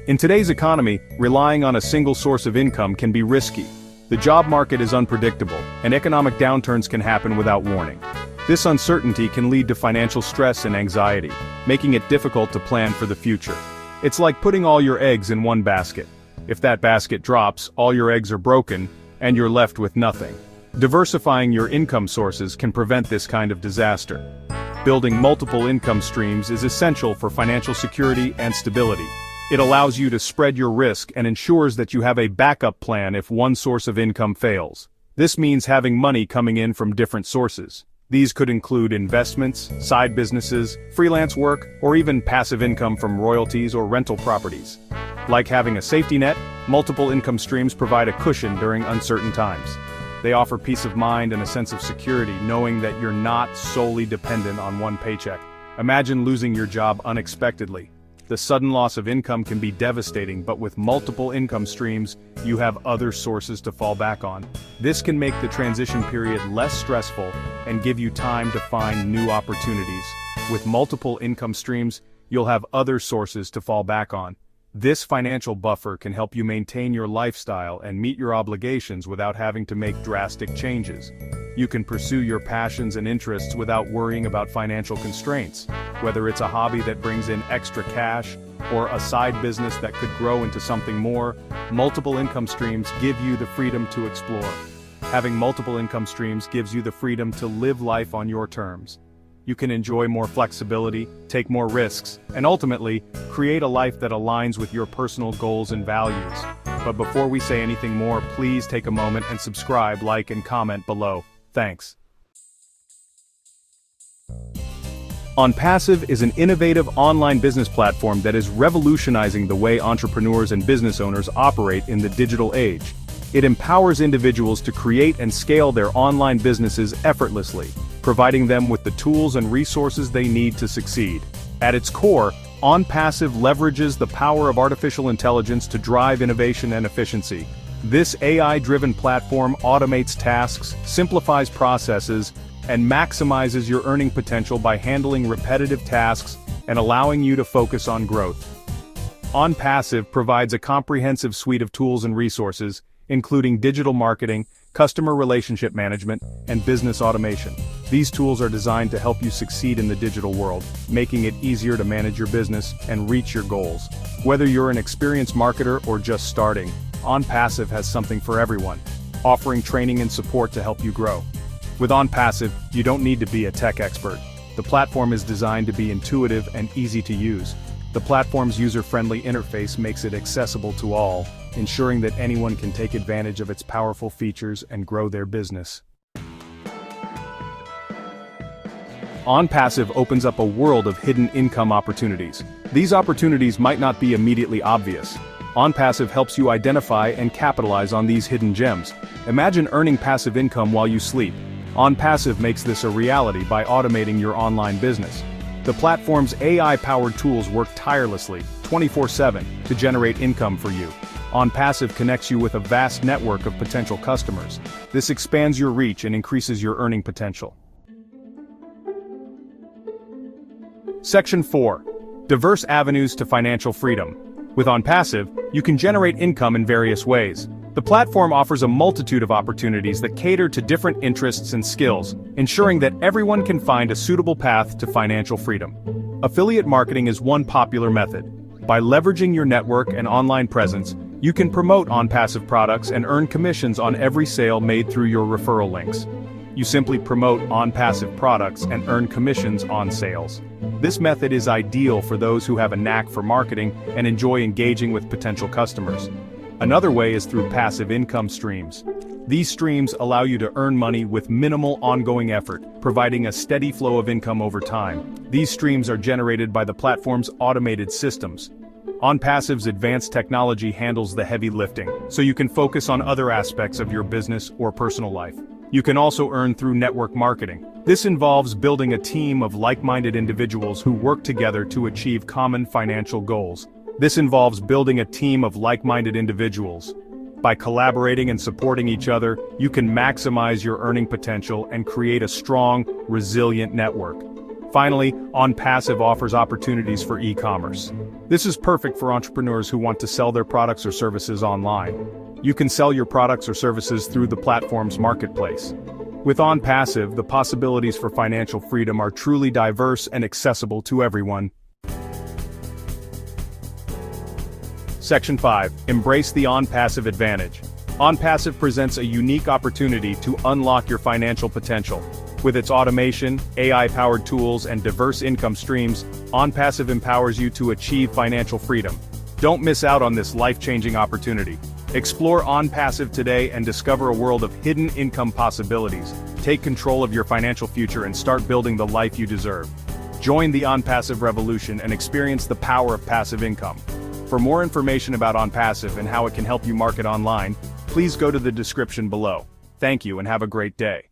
In today's economy, relying on a single source of income can be risky. The job market is unpredictable, and economic downturns can happen without warning. This uncertainty can lead to financial stress and anxiety, making it difficult to plan for the future. It's like putting all your eggs in one basket. If that basket drops, all your eggs are broken, and you're left with nothing. Diversifying your income sources can prevent this kind of disaster. Building multiple income streams is essential for financial security and stability. It allows you to spread your risk and ensures that you have a backup plan if one source of income fails. This means having money coming in from different sources. These could include investments, side businesses, freelance work, or even passive income from royalties or rental properties. Like having a safety net, multiple income streams provide a cushion during uncertain times. They offer peace of mind and a sense of security knowing that you're not solely dependent on one paycheck. Imagine losing your job unexpectedly. The sudden loss of income can be devastating, but with multiple income streams, you have other sources to fall back on. This can make the transition period less stressful and give you time to find new opportunities. With multiple income streams, you'll have other sources to fall back on. This financial buffer can help you maintain your lifestyle and meet your obligations without having to make drastic changes. You can pursue your passions and interests without worrying about financial constraints. Whether it's a hobby that brings in extra cash, or a side business that could grow into something more, multiple income streams give you the freedom to explore. Having multiple income streams gives you the freedom to live life on your terms. You can enjoy more flexibility, take more risks, and ultimately, create a life that aligns with your personal goals and values. But before we say anything more, please take a moment and subscribe, like, and comment below. Thanks. Onpassive is an innovative online business platform that is revolutionizing the way entrepreneurs and business owners operate in the digital age. It empowers individuals to create and scale their online businesses effortlessly, providing them with the tools and resources they need to succeed. At its core, Onpassive leverages the power of artificial intelligence to drive innovation and efficiency. This AI-driven platform automates tasks, simplifies processes, and maximizes your earning potential by handling repetitive tasks and allowing you to focus on growth. Onpassive provides a comprehensive suite of tools and resources, including digital marketing, customer relationship management, and business automation. These tools are designed to help you succeed in the digital world, making it easier to manage your business and reach your goals. Whether you're an experienced marketer or just starting, Onpassive has something for everyone, offering training and support to help you grow. With Onpassive, you don't need to be a tech expert. The platform is designed to be intuitive and easy to use. The platform's user-friendly interface makes it accessible to all, ensuring that anyone can take advantage of its powerful features and grow their business. Onpassive opens up a world of hidden income opportunities. These opportunities might not be immediately obvious. Onpassive helps you identify and capitalize on these hidden gems. Imagine earning passive income while you sleep. Onpassive makes this a reality by automating your online business. The platform's AI-powered tools work tirelessly, 24/7, to generate income for you. Onpassive connects you with a vast network of potential customers. This expands your reach and increases your earning potential. Section 4. Diverse avenues to financial freedom. With Onpassive, you can generate income in various ways. The platform offers a multitude of opportunities that cater to different interests and skills, ensuring that everyone can find a suitable path to financial freedom. Affiliate marketing is one popular method. By leveraging your network and online presence, you can promote Onpassive products and earn commissions on every sale made through your referral links. You simply promote Onpassive products and earn commissions on sales. This method is ideal for those who have a knack for marketing and enjoy engaging with potential customers. Another way is through passive income streams. These streams allow you to earn money with minimal ongoing effort, providing a steady flow of income over time. These streams are generated by the platform's automated systems. Onpassive's advanced technology handles the heavy lifting, so you can focus on other aspects of your business or personal life. You can also earn through network marketing. This involves building a team of like-minded individuals who work together to achieve common financial goals. By collaborating and supporting each other, you can maximize your earning potential and create a strong, resilient network. Finally, Onpassive offers opportunities for e-commerce. This is perfect for entrepreneurs who want to sell their products or services online. You can sell your products or services through the platform's marketplace. With Onpassive, the possibilities for financial freedom are truly diverse and accessible to everyone. Section 5. Embrace the Onpassive advantage. Onpassive presents a unique opportunity to unlock your financial potential. With its automation, AI-powered tools, and diverse income streams, Onpassive empowers you to achieve financial freedom. Don't miss out on this life-changing opportunity. Explore Onpassive today and discover a world of hidden income possibilities. Take control of your financial future and start building the life you deserve. Join the Onpassive revolution and experience the power of passive income. For more information about Onpassive and how it can help you market online, please go to the description below. Thank you and have a great day.